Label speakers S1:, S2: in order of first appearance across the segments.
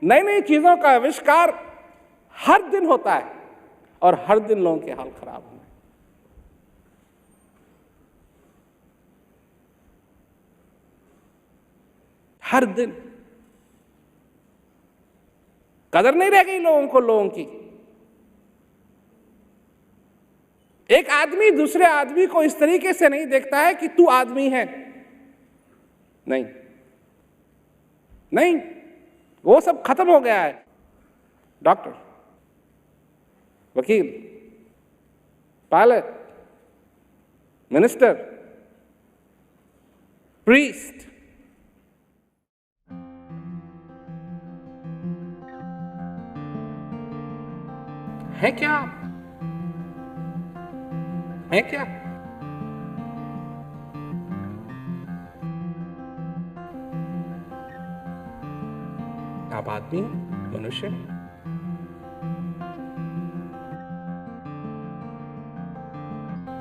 S1: नई नई चीजों का आविष्कार हर दिन होता है और हर दिन लोगों के हाल खराब होते हैं। हर दिन कदर नहीं रह गई लोगों की। एक आदमी दूसरे आदमी को इस तरीके से नहीं देखता है कि तू आदमी है। नहीं नहीं, वो सब खत्म हो गया है। डॉक्टर, वकील, पायलट, मिनिस्टर, प्रीस्ट, है क्या आप? है क्या? आप आदमी हैं, मनुष्य हैं।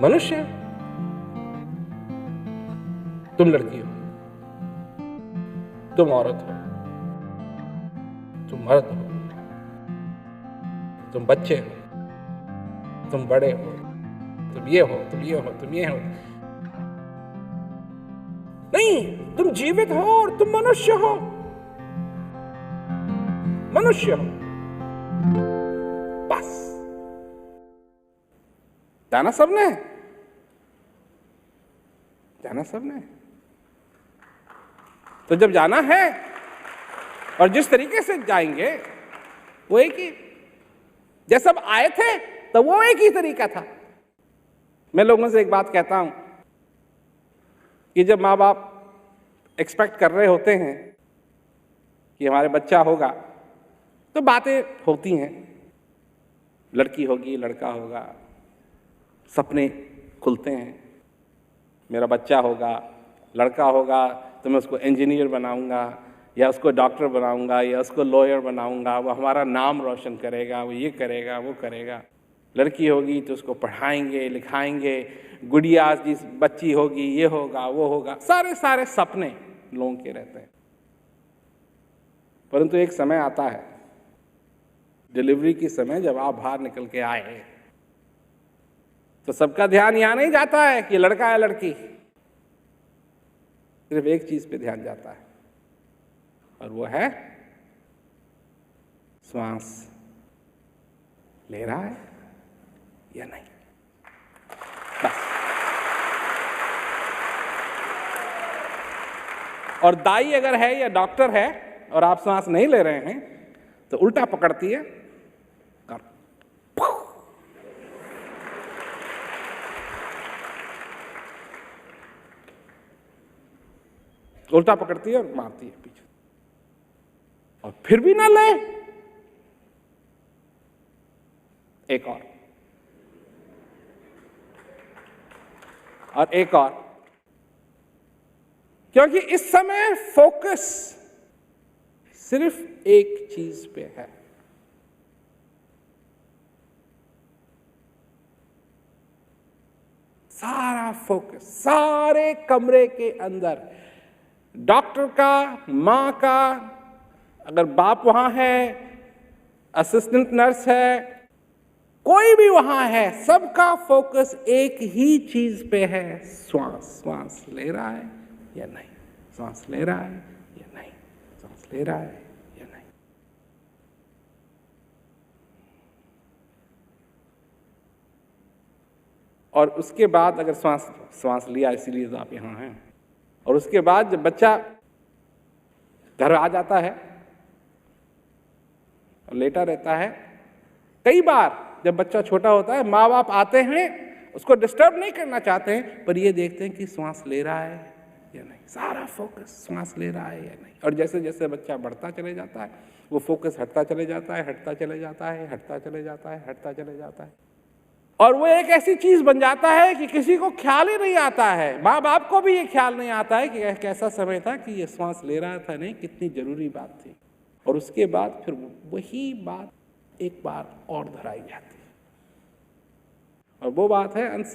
S1: मनुष्य हैं। तुम लड़की हो, तुम औरत हो, तुम मर्द हो, तुम बच्चे हो, तुम बड़े हो, तुम ये हो, तुम ये हो, तुम ये हो। नहीं, तुम जीवित हो और तुम मनुष्य हो। मनुष्य हो, बस। जाना सबने, जाना सबने। तो जब जाना है और जिस तरीके से जाएंगे वो एक ही, जैसे सब आए थे तो वो एक ही तरीका था। मैं लोगों से एक बात कहता हूं कि जब माँ बाप एक्सपेक्ट कर रहे होते हैं कि हमारे बच्चा होगा तो बातें होती हैं, लड़की होगी, लड़का होगा, सपने खुलते हैं। मेरा बच्चा होगा, लड़का होगा तो मैं उसको इंजीनियर बनाऊंगा या उसको डॉक्टर बनाऊंगा या उसको लॉयर बनाऊंगा, वो हमारा नाम रोशन करेगा, वो ये करेगा, वो करेगा। लड़की होगी तो उसको पढ़ाएंगे, लिखाएंगे, गुड़िया जिस बच्ची होगी, ये होगा, वो होगा। सारे सारे सपने लोगों के रहते हैं। परंतु एक समय आता है, डिलीवरी की समय, जब आप बाहर निकल के आए तो सबका ध्यान यहां नहीं जाता है कि लड़का है लड़की। सिर्फ एक चीज पे ध्यान जाता है और वो है श्वास ले रहा है या नहीं, बस। और दाई अगर है या डॉक्टर है और आप श्वास नहीं ले रहे हैं तो उल्टा पकड़ती है, उल्टा पकड़ती है और मारती है पीछे। और फिर भी ना ले, एक और एक और, क्योंकि इस समय फोकस सिर्फ एक चीज पे है। सारा फोकस सारे कमरे के अंदर, डॉक्टर का, मां का, अगर बाप वहां है, असिस्टेंट नर्स है, कोई भी वहां है, सबका फोकस एक ही चीज पे है, श्वास। श्वास ले रहा है या नहीं, श्वास ले रहा है या नहीं, श्वास ले रहा है या नहीं। और उसके बाद अगर श्वास लिया, इसीलिए तो आप यहां हैं। और उसके बाद जब बच्चा घर आ जाता है और लेटा रहता है, कई बार जब बच्चा छोटा होता है माँ बाप आते हैं, उसको डिस्टर्ब नहीं करना चाहते हैं, पर ये देखते हैं कि श्वास ले रहा है या नहीं, सारा फोकस श्वास ले रहा है या नहीं। और जैसे जैसे बच्चा बढ़ता चले जाता है वो फोकस हटता चले जाता है, हटता चले जाता है, हटता चले जाता है, हटता चले जाता है। और वो एक ऐसी चीज बन जाता है कि किसी को ख्याल ही नहीं आता है। माँ बाप को भी ये ख्याल नहीं आता है कि कैसा समय था कि ये श्वास ले रहा था, नहीं, कितनी जरूरी बात थी। और उसके बाद फिर वही बात एक बार और दोहराई जाती है। और वो बात है अंत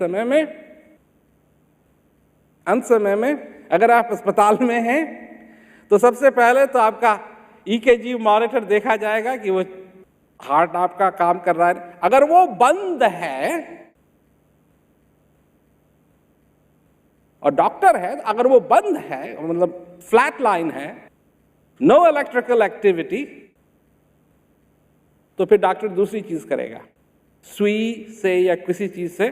S1: समय में अगर आप अस्पताल में हैं तो सबसे पहले तो आपका ईकेजी मॉनिटर देखा जाएगा कि वो हार्ट आपका काम कर रहा है। अगर वो बंद है और डॉक्टर है, अगर वो बंद है, मतलब फ्लैट लाइन है, नो इलेक्ट्रिकल एक्टिविटी, तो फिर डॉक्टर दूसरी चीज करेगा, सुई से या किसी चीज से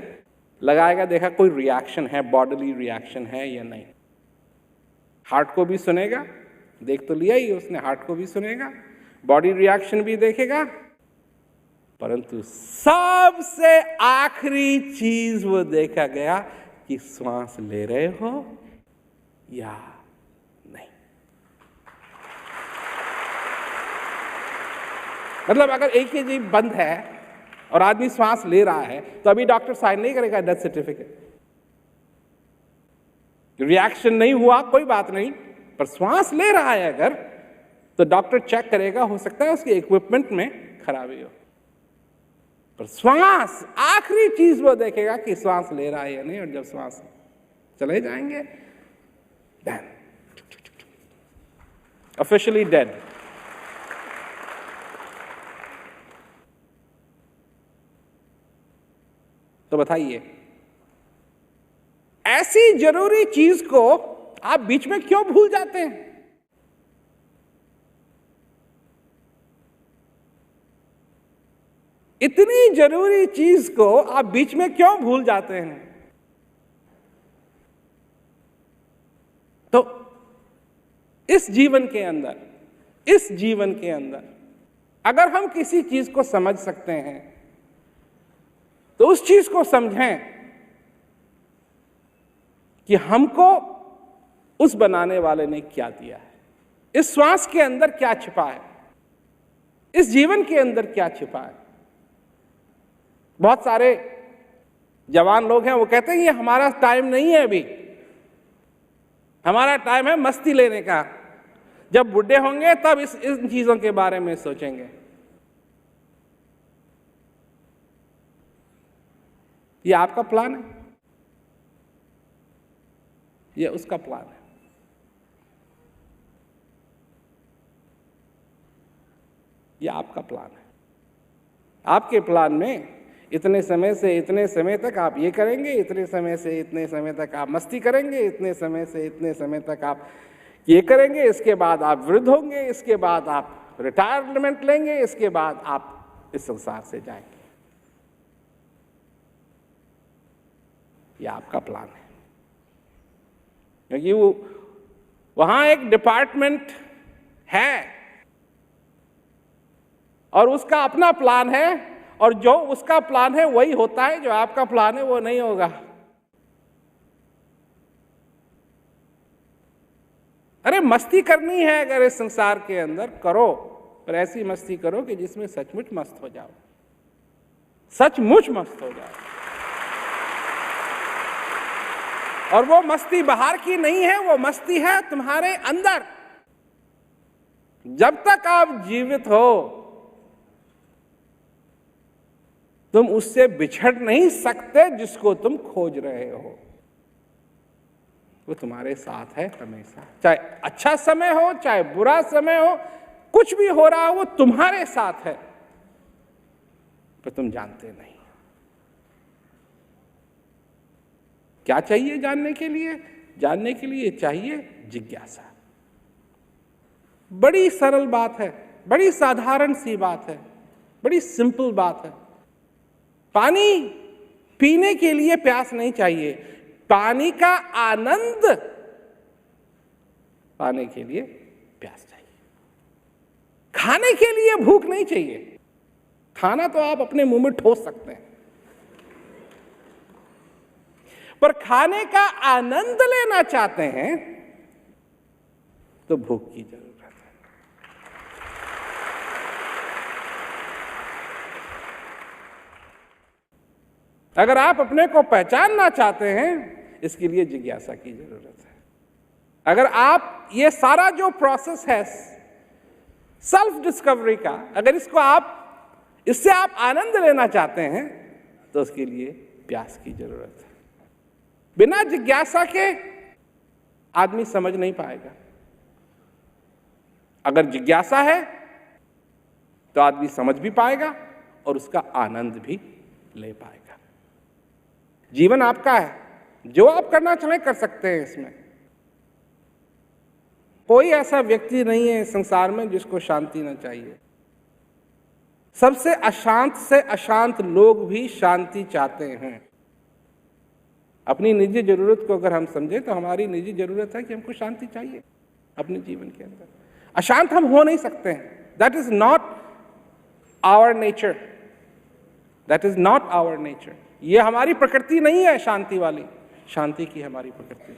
S1: लगाएगा, देखा कोई रिएक्शन है, बॉडीली रिएक्शन है या नहीं। हार्ट को भी सुनेगा, देख तो लिया ही उसने, हार्ट को भी सुनेगा, बॉडी रिएक्शन भी देखेगा, परंतु सबसे आखिरी चीज वो देखा गया कि श्वास ले रहे हो या नहीं। मतलब अगर ईकेजी बंद है और आदमी श्वास ले रहा है तो अभी डॉक्टर साइन नहीं करेगा डेथ सर्टिफिकेट। रिएक्शन नहीं हुआ कोई बात नहीं, पर श्वास ले रहा है अगर, तो डॉक्टर चेक करेगा, हो सकता है उसके इक्विपमेंट में खराबी हो, पर श्वास आखिरी चीज वो देखेगा कि श्वास ले रहा है या नहीं। और जब श्वास चले जाएंगे, देन ऑफिशियली डेड। तो बताइए, ऐसी जरूरी चीज को आप बीच में क्यों भूल जाते हैं? इतनी जरूरी चीज को आप बीच में क्यों भूल जाते हैं? तो इस जीवन के अंदर अगर हम किसी चीज को समझ सकते हैं तो उस चीज को समझें कि हमको उस बनाने वाले ने क्या दिया है, इस श्वास के अंदर क्या छिपा है, इस जीवन के अंदर क्या छिपा है। बहुत सारे जवान लोग हैं, वो कहते हैं ये हमारा टाइम नहीं है, अभी हमारा टाइम है मस्ती लेने का, जब बुढ़े होंगे तब इन चीजों के बारे में सोचेंगे। ये आपका प्लान है, ये उसका प्लान है। ये आपका प्लान है। आपके प्लान में इतने समय से इतने समय तक आप ये करेंगे, इतने समय से इतने समय तक आप मस्ती करेंगे, इतने समय से इतने समय तक आप ये करेंगे, इसके बाद आप वृद्ध होंगे, इसके बाद आप रिटायरमेंट लेंगे, इसके बाद आप इस संसार से जाएंगे। ये आपका प्लान है, क्योंकि वहां एक डिपार्टमेंट है और उसका अपना प्लान है, और जो उसका प्लान है वही होता है, जो आपका प्लान है वो नहीं होगा। अरे मस्ती करनी है अगर इस संसार के अंदर, करो, पर ऐसी मस्ती करो कि जिसमें सचमुच मस्त हो जाओ, सचमुच मस्त हो जाओ। और वो मस्ती बाहर की नहीं है, वो मस्ती है तुम्हारे अंदर। जब तक आप जीवित हो तुम उससे बिछड़ नहीं सकते जिसको तुम खोज रहे हो। वो तुम्हारे साथ है हमेशा, चाहे अच्छा समय हो चाहे बुरा समय हो, कुछ भी हो रहा हो वो तुम्हारे साथ है, पर तुम जानते नहीं। क्या चाहिए जानने के लिए? जानने के लिए चाहिए जिज्ञासा। बड़ी सरल बात है, बड़ी साधारण सी बात है, बड़ी सिंपल बात है। पानी पीने के लिए प्यास नहीं चाहिए, पानी का आनंद पाने के लिए प्यास चाहिए। खाने के लिए भूख नहीं चाहिए, खाना तो आप अपने मुंह में ठोस सकते हैं, पर खाने का आनंद लेना चाहते हैं तो भूख की जरूरत है। अगर आप अपने को पहचानना चाहते हैं, इसके लिए जिज्ञासा की जरूरत है। अगर आप ये सारा जो प्रोसेस है सेल्फ डिस्कवरी का, अगर इससे आप आनंद लेना चाहते हैं तो उसके लिए प्यास की जरूरत है। बिना जिज्ञासा के आदमी समझ नहीं पाएगा। अगर जिज्ञासा है तो आदमी समझ भी पाएगा और उसका आनंद भी ले पाएगा। जीवन आपका है, जो आप करना चाहें कर सकते हैं। इसमें कोई ऐसा व्यक्ति नहीं है संसार में जिसको शांति ना चाहिए। सबसे अशांत से अशांत लोग भी शांति चाहते हैं। अपनी निजी जरूरत को अगर हम समझें तो हमारी निजी जरूरत है कि हमको शांति चाहिए अपने जीवन के अंदर। अशांत हम हो नहीं सकते हैं। That is not our nature, that is not our nature. ये हमारी प्रकृति नहीं है शांति वाली, शांति की हमारी प्रकृति।